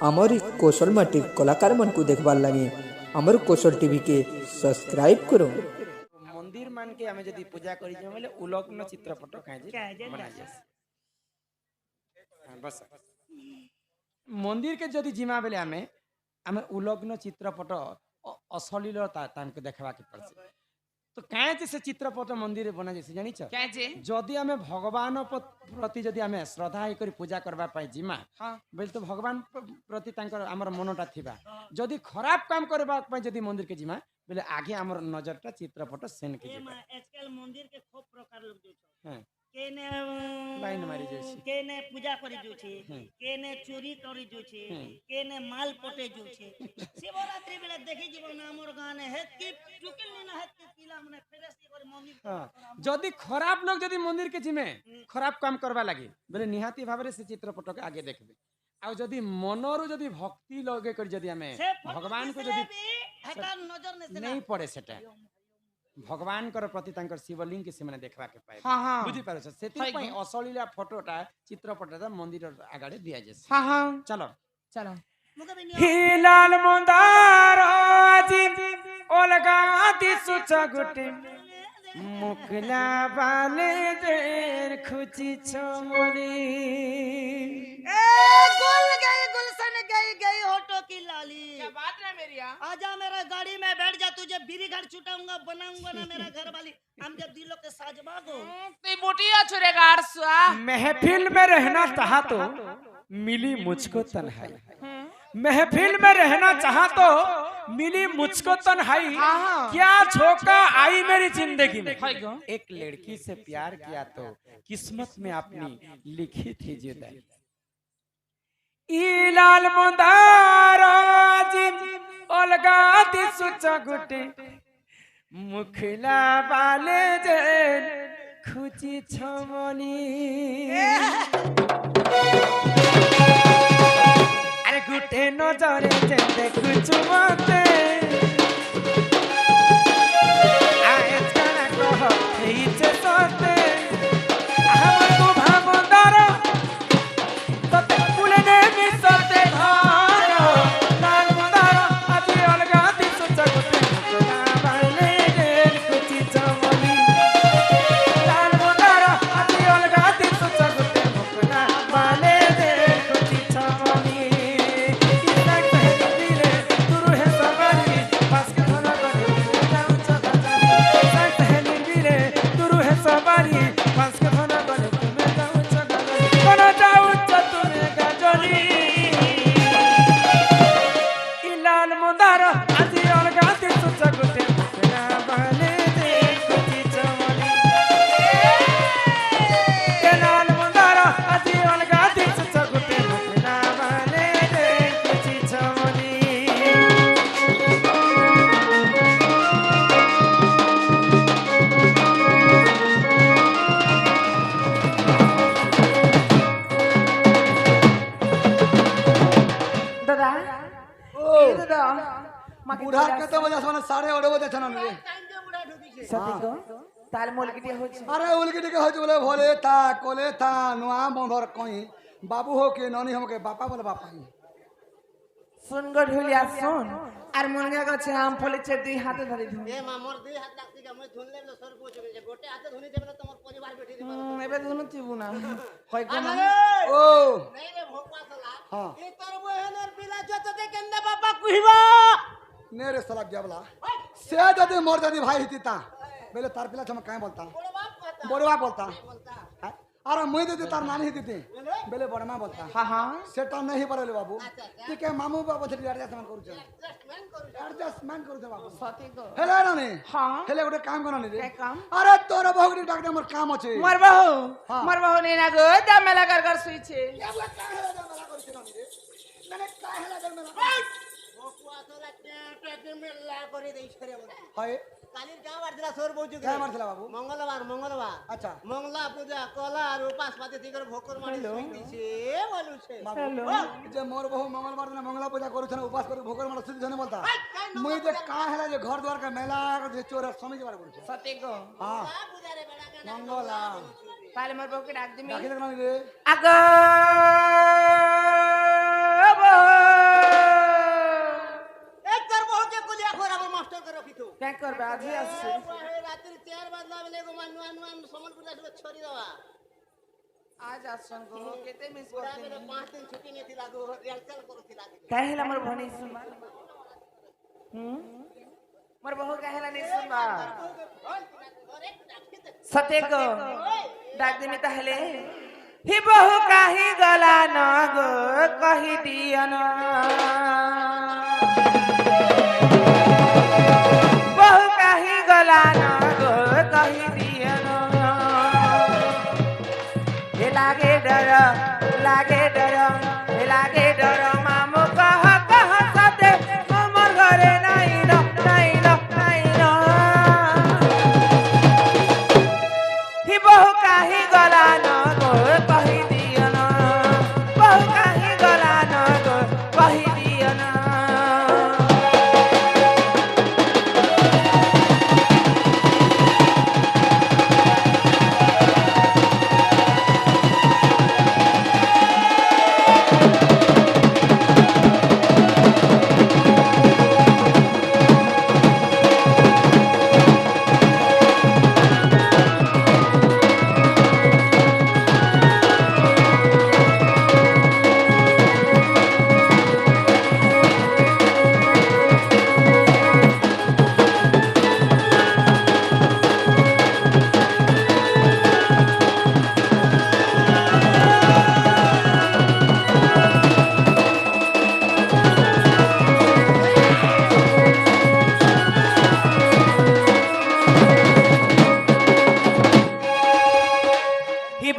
आमर कौशल माटिर कलाकार मन को देखबार लगे आमर कौशल टीवी के सब्सक्राइब करो। मंदिर मान के हमें यदि पूजा करी जे मतलब उलग्न चित्रपट काहे बना जाए बस मंदिर के जदि जिमा बेले हमें हमें उलग्न चित्रपट अश्लीलता तान के देखबा के पड़ছে तो काहे जे से चित्रपट मंदिर बना जैसे जानी छ काहे जे जदि हमें भगवान प्रति जदि हमें श्रद्धा करी पूजा करबा पाई जिमा हां बेल तो भगवान प्रति तांकर हमर मनटा थिबा जदि खराब काम करबा पाई जदि मंदिर के जिमा बेले आगे हमर नजरटा चित्रपट सेन के जेबा आजकल मंदिर के खूब प्रकार लोग जो छ हां केने लाइन मारी जाइ छै केने पूजा करी जो छे केने चोरी करी जो छे केने माल पटे जो छे शिवरात्रि बेला देखि जीवन हमर गाने है कि टुकिल ना है कि किला मने फेरस कर मंदिर हां जदि खराब लोग जदि मंदिर के जिमे खराब काम करबा लागे बेले निहाती भाबरे से चित्रपट के आगे देखबे आ जदि मनरु जदि भक्ति लगे कर जदि हमें भगवान को जदि हटा नजर ने नहीं पड़े सेटा भगवान कर प्रति तांकर शिवलिंग के से माने देखबा के पाए हां हां बुझी पारो सेति पई अश्लीला फोटोटा चित्रपटटा मंदिर आगाडे दिया जेस हां हां चलो चलो हिलाल मंदार आजी ओलगा दी सुचा गुटे मुकला बाले देर खुची छमनी ए गुल गई गुलशन गई गई होटो की लाली क्या बात है मेरी आजा मेरा गाड़ी में बैठ जा तुझे बीरी घर छुटाऊंगा बनाऊंगा ना मेरा घर वाली हम जब दिलों के साजबागो ते बोटिया छुरेगा अरसुआ महफिल में रहना चाहा तो मिली मुझको तन्हाई महफिल में रहना चाहा तो मिली मुझको तन्हाई क्या झोंका आई मेरी जिंदगी में एक लड़की से प्यार किया तो किस्मत में अपनी लिखी थी जुदाई लाल मुंदाराजी ओलगा दी सुचा गुटे मुखला वाले जन खुची छमनी अरे गुटे नजरे जेते कुछु मते आए जाना कह हेइचे सते हमर को भामंदार तते कुलने मिसते घर लाल मंदार आजी अलगा दी सोचा गुटे मुखला वाले जन खुची छमनी लाल मंदार आजी अलगा दी सोचा गुटे मुखला वाले जन खुची छमनी बुढ़ा कते बजे सोना 8:30 बजे छन रे सती को ताल मोलगिटी हो छ अरे उलगिटी के होज बोले भोले था कोले था नुआ बंधर कहीं बाबू हो के ननी हमके बापा बोले बापा सुन गढुलिया सुन আর মনগা গছে আম ফলেছে দুই হাতে ধরে ধুন ए मामर दुई हाथ लागती का मैं धुन लेलो सर को चले गोटे हाथे धुनी देबे तमर परिवार बैठी दी এবে ধুন থিবু না কই কোন ओ नहीं रे भोकवा सला हां ए तोर बहनर पिला जत दे केंदा बापा कुहिबा नेरे साला दियावला से जदी मोर जदी भाई हिता बेले तार पिला छम काहे बोलता बड़ बाप बोलता हैं? अरे मुई दे तार नानी हिती बेले बड़ मां बोलता हां हां सेटा नहीं बोले बाबू ठीक है मामू बाबू से एडजस्टमेंट करू छ एडजस्टमेंट करू छ बाबू सती को हेले नानी हां हेले गोटे काम करनी रे के काम अरे तोर बहुड़ी डाक दे मोर काम अछि मोर बहु ने ना गो दमेला कर सुइछे या बोला का हेला दे मला करू छ नानी रे मैंने का हेला दे मला भोकवा सला टे में ला करे देई छरे हाय काली गांव वारदिला सोर बोजु क्या मारथिला बाबू मंगलवार अच्छा मंगला पूजा कला और उपास पाते तिकर भोकर माने सुई दिछे बोलु छे बाबू जे मोर बहु मंगलवार दिन मंगला पूजा करू छ उपास करू भोकर माने सुध जने बोलता मुई जे का हेला जे घर द्वार के मेला जे चोर समझ बार करू छ सती को हां पूजा रे बेड़ा के मंगला ताले मोर बहु के डाक दिमी डाके देखना रे आगो কাই করবে আজই আসছে রাত্রি 4 বাজলা বেলে গো নুয়া নুয়া সম্বলপুর আসবে ছড়ি দেওয়া আজ আসছন গো কেতে মিস ওরা করতে বেলে 5 দিন ছুটি নেছিলা গো রিহার্সাল করছিলা কাই হেলা মোর ভনি শুনবা মোর বহু কাই হেলা নি শুনবা সতে গো ডাক দিমি তাহলে হি বহু কাহি গলা ন গো কহি দিও না বহু কাহি গলা ন গো কহি দিও না এ লাগে ডর লাগে ডর মামু কহ কহ সতে মোর ঘরে নাই ন হি বহু কাহি গলা ন গো কহি দিও না বহু কাহি গলা ন গো কহি দিও না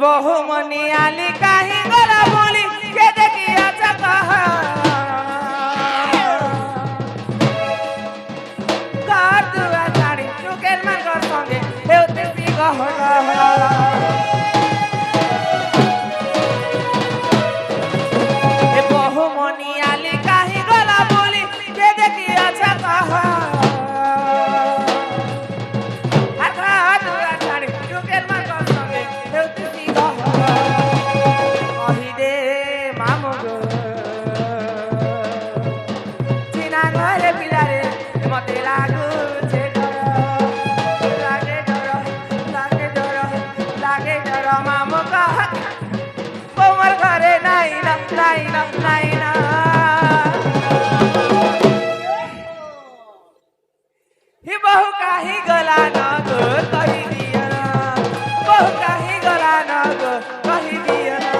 বহু মনি আলি কাহি গলা বলি কে দেখিয়া চাকহ ঘর দুয়া ছাড়ি চুকের মাঙ্গর সঙ্গে হেউতে গহ বহু মনি আলি কাহি গলা বলি কে দেখিয়া চাকহ हि बहु काहि गला न गो कहि दियो ना बहु काहि गला न गो कहि दियो ना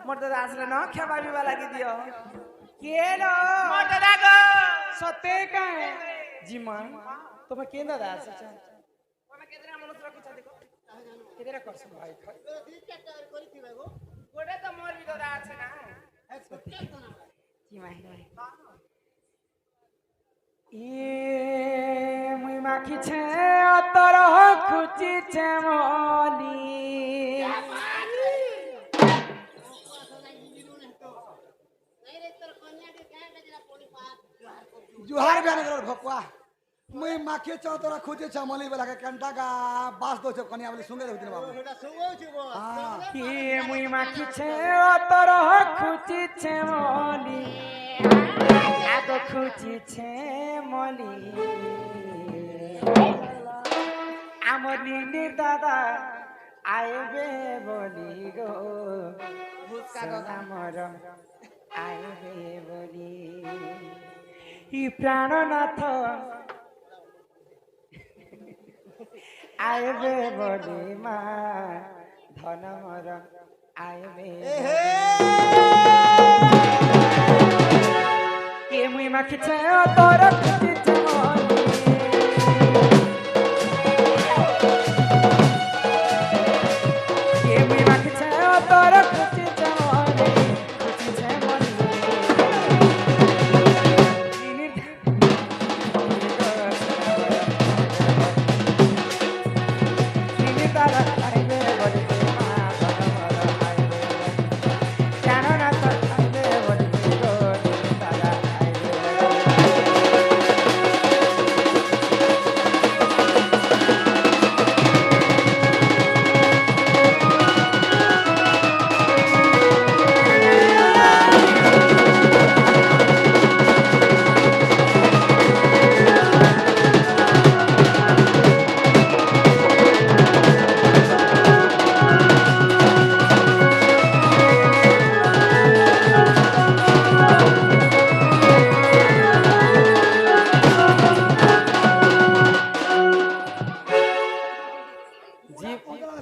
मोर दादा आसले न खेबा बिबा लागि दियो केलो मोर दादा गो सते काहे जीमा तोमा के दादा आछ तमे केदरा मनुष्य रखिछ देखो केदेरा करछ भाई गोडे त मोर भी दादा आछ ना जीमा ए मुई माखी छे अतर खुची छे मोली जुहार बिहान कर भकुआ मुई माखे छ तोरा खोजे छ मली बेला के कंटा का बास दो छ कनिया बोले सुंगे दिन बाबू এটা সুগো ছিবো ए मुई माखी छे अतर खुची छे मोली आगो खुची छे मोली आमर नीर दादा आइबे बोली गो भूसका दादा आमर आइबे बोली इ प्राणनाथ आइबे बोली मा धन मर आइबे के मुई माखी छाया तोर खुशी जवानी के मुई माखी छाया तोर खुशी जवानी खुशी जवानी निनी तारा आइबे बड़ी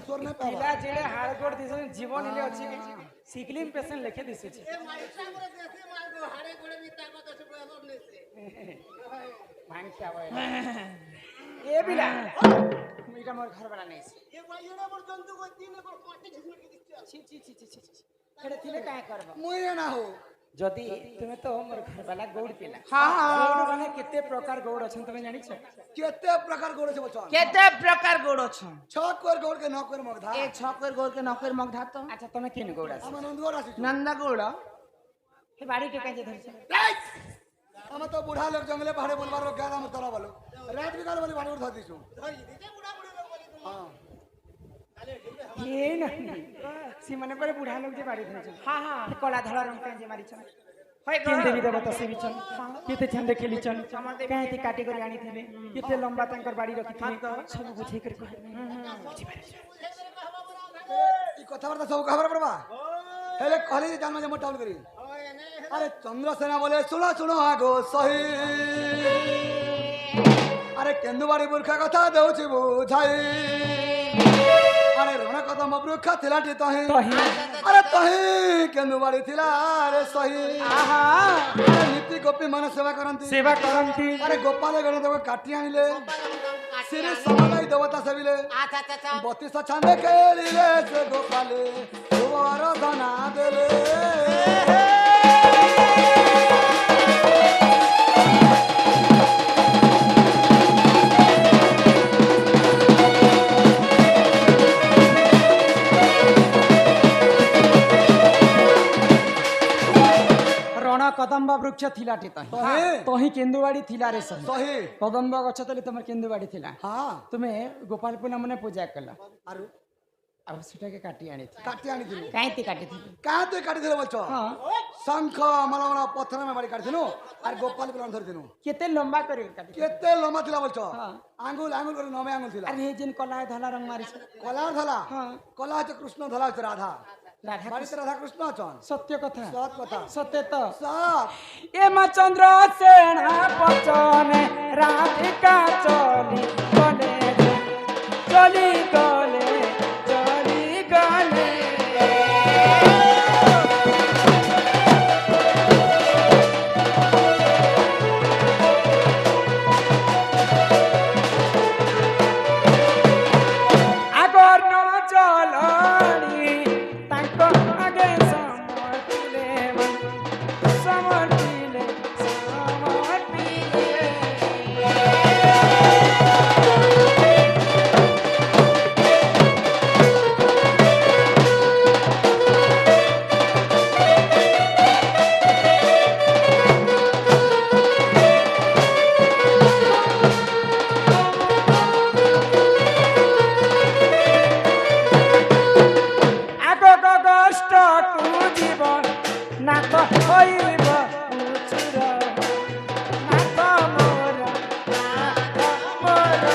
स्वर नहीं ପିଲା पावा ଯେଡ଼େ ହାଡ଼ଗୋଡ଼ ଦିଶୁଛି ଜୀବନ ହେଲେ ଅଛି କି ସିକ୍ଲିଂ ପେସେଣ୍ଟ ଲେଖେ ଦିଶୁଛି ଭାଙ୍ଗିଆ ବଏ ଏ ପିଲା ଏଇଟା ମୋର ଘର ବାଲା ନେଇଛି ଛି ଛି ଛି ଛି ଛି ଏଟା ଥିଲେ କାଁ କରବ मुझे ना हो ଯଦି ତୁମେ ତ ମୋର ଘର ବାଲା ଗୌଡ଼ ପିଲା हाँ ଗୌଡ଼ हाँ ମାନେ କେତେ ପ୍ରକାର ଗୌଡ଼ ଅଛନ୍ତି ତମେ ଜାଣିଛ केते प्रकार गोड़ से बचन केते प्रकार गोड़ छन छ कोर गोड़ के न कोर मगधा ए छकर गोड़ के नकर मगधा तो ଆଚ୍ଛା ତମେ କେନ୍ ଗୌଡ଼ ଆସ हम नंद गोड़ आसी नंदा गोड़ ଏ ବାଡ଼ି ଟେ କାଇଁ ଯେ ଧରିଛ हम तो बूढ़ा लोग जंगले पहाड़े बोलबार लोग गाना में तोरा बोलो रात भी गाल बोली बाड़ी उठा दीसु हां ये नहीं सीमाने पर बुढ़ा लोग जे बाड़ी धरिଛ हाँ हाँ कला धला रंग कां जे मारिଛ होय तीन गोड़ देवी देवता सेविछन केते छंदे खेलिछन काहे ती काटी कर आनी थिबे केते लंबा तंकर बाड़ी रखिथिबे सब बुझे कर कह ई कथा वार्ता सब खबर पड़बा हेले कहली जे जान में मोटा बोल करी अरे चंद्रसेना बोले सुनो सुनो आगो सही अरे केंदुबाड़ी बुरखा कथा देउछि बुझाई अरे रण कदम वृक्ष थिलाटी तही तही। अरे तही केंदुबाड़ी थिला अरे सही आहा अरे नीति गोपी मन सेवा करंती सेवा करंती अरे गोपाल गण देव काटी आनिले श्री समलाई देवता सेविले बत्तीस छांदे खेलिले से गोपाले दुआर धना देले ରଣ କଦମ୍ବ ବୃକ୍ଷ ଥିଲାଟି ତହିଁ ତହିଁ ତହିଁ କେନ୍ଦୁବାଡ଼ି ଥିଲା ରେ ସହି सही କଦମ୍ବ ଗଛ ତଳେ ତମର କେନ୍ଦୁବାଡ଼ି ଥିଲା हाँ ତୁମେ ଗୋପାଳ ପୂର୍ଣ୍ଣ ମନେ ପୂଜା କଲ आरु ଆଉ ସେଟାକେ କାଟି ଆଣିଥିଲ काटी आनिथिलु କାହିଁକି କାଟିଥିଲ कहाँ तो काटी दिले बच्चो ହଁ शंख मलमला पत्थर में बाड़ी काटी दिनु और गोपाल पिलान धरि दिनु କେତେ ଲମ୍ବା କରି କାଟି केते लम्बा थिला बच्चो हाँ। आंगुल आंगुल कर नवे आंगुल थिला ଆରେ ହେ ଯେନ୍ କଲା ଧଲା ରଙ୍ଗ ମାରିଛ कला धला हाँ। कला तो कृष्ण धला तो राधा ରାଧା बाड़ी तो राधा कृष्ण चन ସତ୍ୟ କଥା सत कथा ସତ୍ୟ ତ सब ଏ ମା ଚନ୍ଦ୍ର ସେଣା ପଚନେ ରାଧିକା ଚଲି ଗଲେ ଚଲି ଗଲେ ଚଲି ଗଲେ আগর ন চলনি তাଙ୍କ ଆଗେ ସମର୍ପିଲେ ସମର୍ପିଲେ ସମର୍ପିଲେ ଆଗକ କଷ୍ଟକୁ ଯିବ ନାଥ ହୋଇବ ଉଚୁର ନାଥ ମୋର ନାଥ ମୋର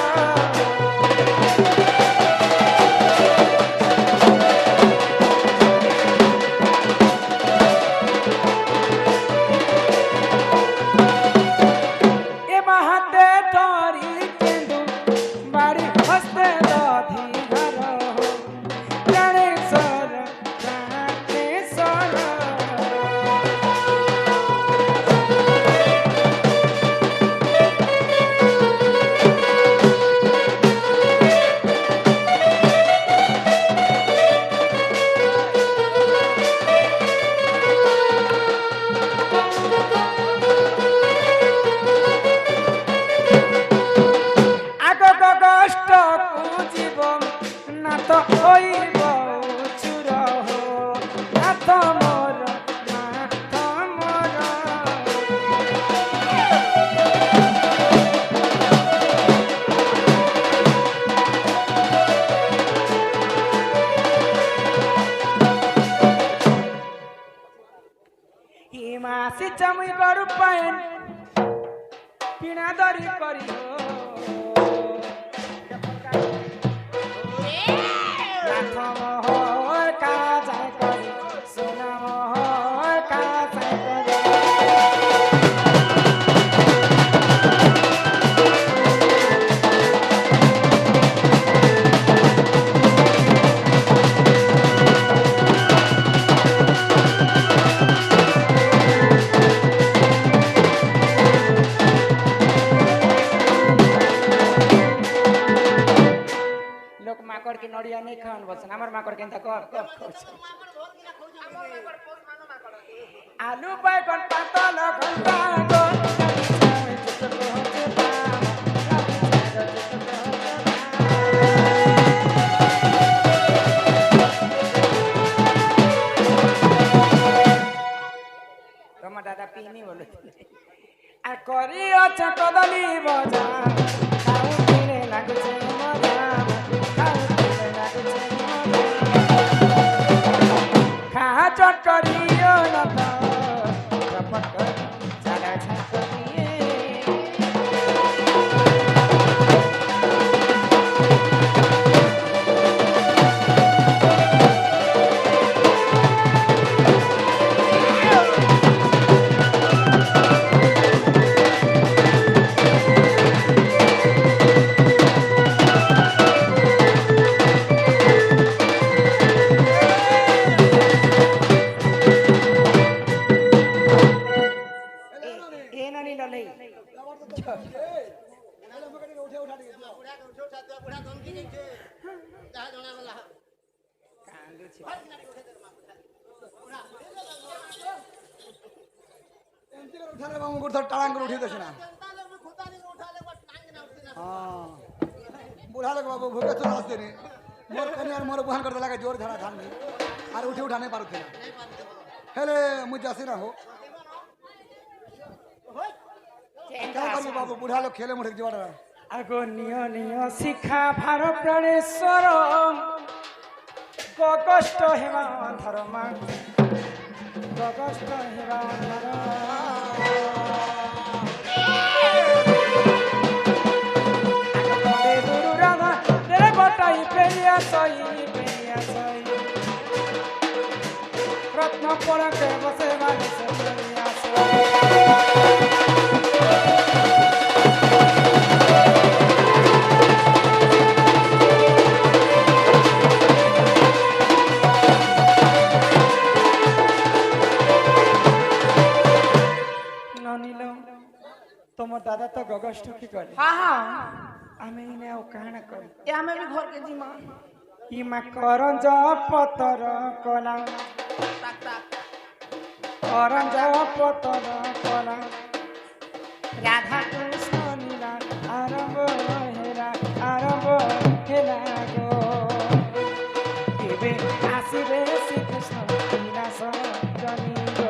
ଏ ମାହାତେ ଧରି କେନ୍ଦୁ ବାଡ଼ି ହସ୍ତେ ଦଧି ଘର ପ୍ରାଣେଶ୍ୱର কষ্ট খুঁজিব না তো হইব চুর হো না তো মোর না তো মোর মাসি চামুই গরু পায়েন পিনা দরি করিও নাথ মোহর কাজায় করি সোনা মোহর কাজায় করি লোক মাকড় কি নড়িয়া নেই খাওয়ান বলছেন আমার মাকড় কেনতা কর আলু বাইগন পাতল ঘন্টা গো তোমার দাদা পিনি বলে আর করিয়াছ কদলি বজা খাও কিনে লাগছে মজা খাহা চট করিও না তো চপট করি চালা ঝাঁক দিয়ে উঠালে বাবু গোট টাড়াং করে উঠিয়ে দেছে না বুढ़ा लोग बाबू भूखे तो रास्ते नहीं मोर कनी और मोर बुहान करते लगा जोर धरा धान नहीं और उठे उठा नहीं पारते हेले मुझे जासी ना हो क्या करिए बाबू बुढ़ा लोग खेले मुठे जोड़ रहा আগো নিয় নিয় শিখা ভার প্রাণেশ্বর কষ্ট হেমা ধর মা কষ্ট হেমা ধর গুরু রাধা রে বটাই পেরিয়া সই রত্ন পড়াকে বসে বাড়ি সে পেরিয়া তোমার দাদা তো গগষ্ট কি করে আমি নে ও কাহনা করি এ আমি भी घर के जीमा ইমা করঞ্জ পতর কলা tak tak করঞ্জ পতর কলা রাধা কৃষ্ণ লীলা আরম্ভ হেলা গো কেবে আসিবে শ্রীকৃষ্ণ লীলা সজনী গো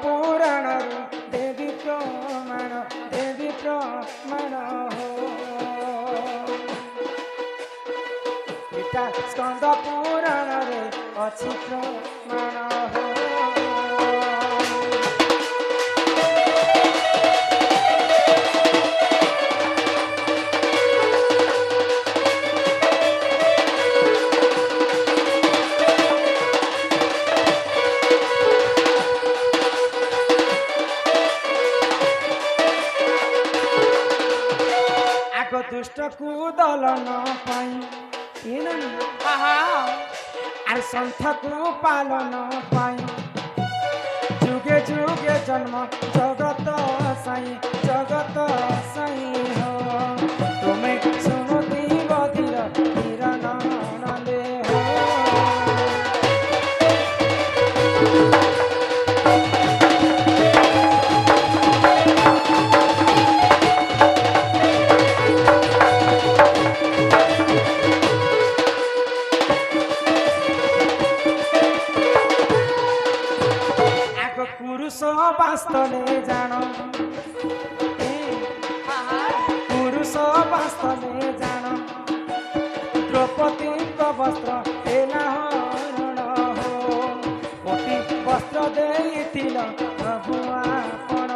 পুরাণ দেবী প্রমাণ হো এটা স্কন্দ পুরাণরে অছি প্রমাণ হো দুষ্ট কু দলন পাই aha আর সন্থাকু পালন পাই যুগে যুগে জন্ম জগত সাই হো তুমি শুনতি বধির কিরণ নন্দে হো পুরুষ বাস্তবে জানো পুরুষ বাস্তবে জানো দ্রৌপদীଙ୍କ বস্ত্র এলা হରଣ হো অতি বস্ত্র ଦେଇଥିଲ ପ୍ରଭୁ ଆପଣ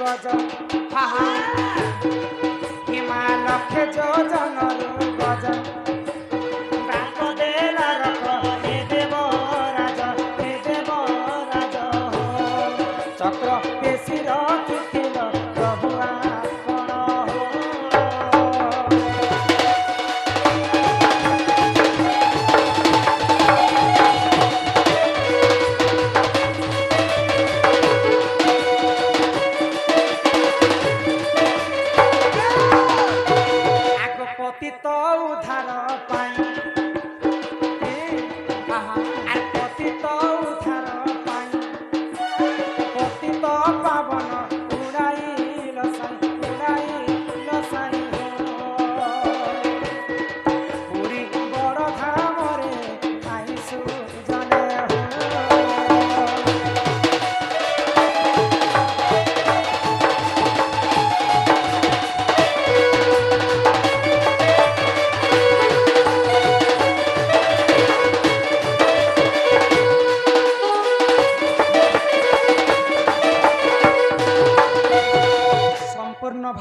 গজ হিমা লক্ষে যোজনর গজ ডাক দেলা রখ হে দেব রাজ চক্র পেশির কুটিল প্রভু আপন উদ্ধার পাই আর পতিত উদ্ধার পাই পতিত পাবন উড়াইল সাই পুরী বড় ধামরে আইসু জনে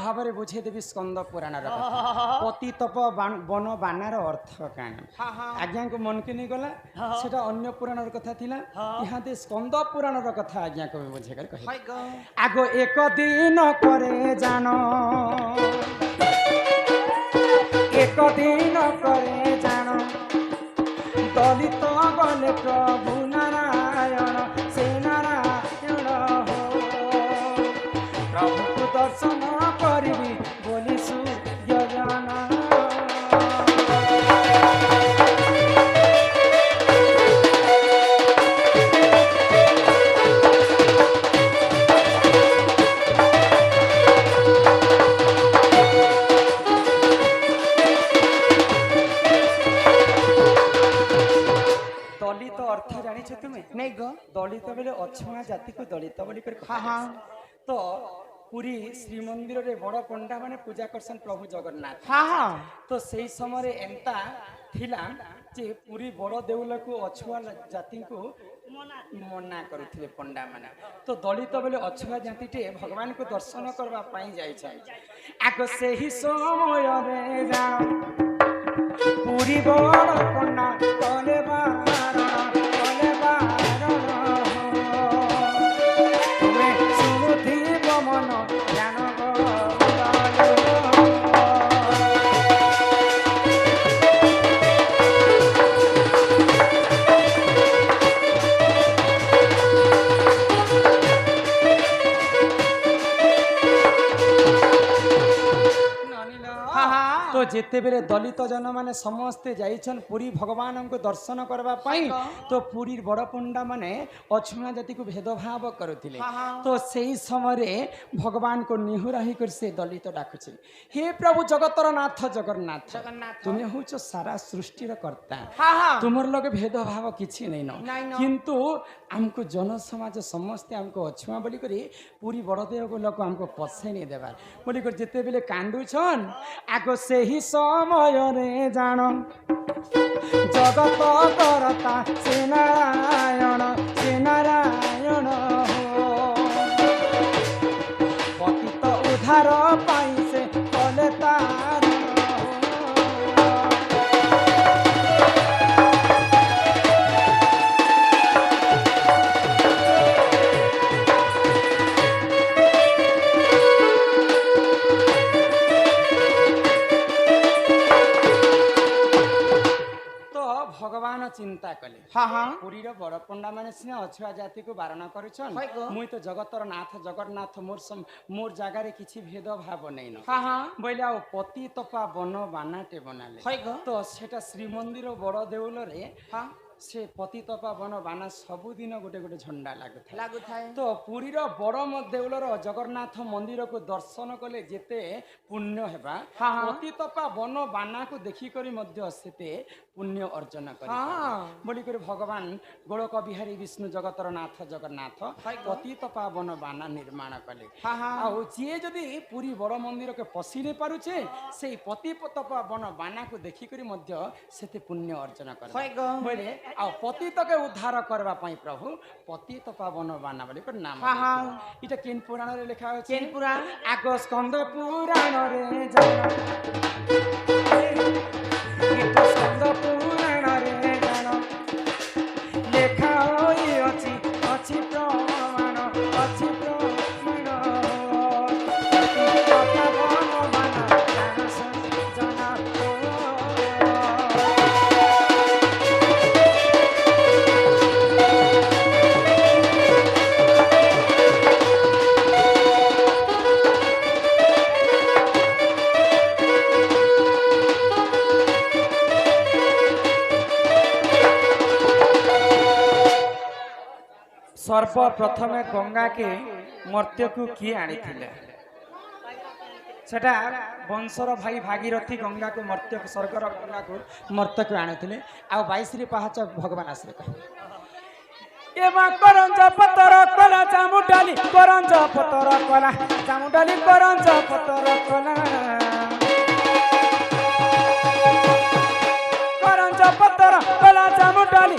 ভাବରେ ବୁଝେଇ ଦେବି ସ୍କନ୍ଦ ପୁରାଣର ପତିତପ ବନ ବାନାର ଅର୍ଥ କାଣ ଆଜ୍ଞାଙ୍କୁ ମନକେ ନେଇଗଲା ସେଟା ଅନ୍ୟ ପୁରାଣର କଥା ଥିଲା ଇହାଦେ ସ୍କନ୍ଦ ପୁରାଣର କଥା ଆଜ୍ଞାକୁ ବୁଝେଇ କରି କହି ଆଗ ଏକ ଦିନ ପରେ ଜାଣ ଏକ ଦିନ ପରେ ଜାଣ ଦଳିତ ଗଲେ ପ୍ରଭୁ ନାରାୟଣ ସେ ନାରାୟଣ ହୋ ପ୍ରଭୁକୁ ଦର୍ଶନ କରିବି ବୋଲି ସୁଯୋଜନ দলিত অর্থ জানিছ তুমি নেই গো দলিত বলে অছুয়া জাতিকে দলিত বলি করে তো পুরী শ্রীমন্দিরে বড় পণ্ডা মানে পূজা করছেন প্রভু জগন্নাথ তো সেই সময় এন্তা থিলা যে পুরী বড় দেউলকু অছুয়া জাতিଙ୍କୁ মনা করুଥିଲେ পণ্ডা মানে তো দলিত বলে অছুয়া জাতিটে ভগবানଙ୍କୁ দর্শন করবা পাই যাইছেন আগ সেই সময়রে যাও পুরী বড় পণ্ডা কলে বারণ তুমি শুনুথিব মন জ্ঞান তো যেতেবেলে দলিত জন মানে সমস্তে যাইছেন পুরী ভগবানଙ୍କୁ দর্শন করবা পাই তো পুরীর বড় পণ্ডা মানে অছুয়া জাতিକୁ ভেদভাব করুଥିଲେ তো সেই সময়ে ভগবানଙ୍କୁ নিহুরা হই করে সে দলিত ডাকুছে হে প্রভু জগতর নাথ জগন্নাথ তুমি হউছ সারা সৃষ্টির কর্তা তোমার লগে ভেদভাব কিছু নাই ন কিন্তু আমকো জনসমাজ সমস্তে আমকো অছুয়া বলি করে পুরী বড়দেব লোক আমকো পছাই নি দেবার বলি করে যেতেবেলে কান্দুছন আগ ସେହି ସମୟରେ ଜାଣ ଜଗତ କରତା ସେ ନାରାୟଣ उद्धार पाई से कले तार भगवान चिंता कले हाँ हाँ पुरी बड़ पंडा माने सिना अछुआ जाति को बारण करछन है गो। मुई तो जगतर नाथ जगन्नाथ मोर जगार किछि भेद भाव नैन हाँ हाँ बोले आ पति तपा बन बानाटे बनाले है गो। तो सेटा श्रीमंदिर बड़ देउल रे हाँ से पति तपा बन बाना सबुदिन गोटे गोटे झंडा लागुଥାଏ लागू थाए तो पुरीर बड़ देउलर जगन्नाथ मंदिर को दर्शन कले जेते पुण्य हेबा हाँ, हाँ। पति तपा बन बाना को देखी करी मध्य सेते पुण्य अर्जन करी हाँ। बोली कर भगवान गोलक बिहारी विष्णु जगतर नाथ जगन्नाथ है गो। पति तपा बन बाना निर्माण कले हाँ, हाँ। आउ जे जदि पुरी बड़ मंदिर के पसी नहीं पारुछे से पति तपा बन बाना को देखी करी मध्य सेते पुण्य अर्जन करे है गो। बोले आ पतित के उद्धार करबा पई प्रभु पतित पावन बाना बोली कर नाम हाँ, हाँ। इटा केन पुराण रे लिखा अछि केन पुराण? आगो स्कंद पुराण रे जाना इटा स्कंद पुराण रे जाना लेखा होई अछि प्रमाण अछि प्रमाण पतित पावन बाना जाना सर्वप्रथम गंगा के मर्त्य को किए आनी सेटा वंशर भाई भागीरथी गंगा को मर्त्य स्वर्गर गंगा को मर्त्य को आनी आ 22 पहाच भगवान आसरे करंज पतर कला चामुंडाली करंज पतर कला चामुंडाली करंज पतर कला करंज पतर कला चामुंडाली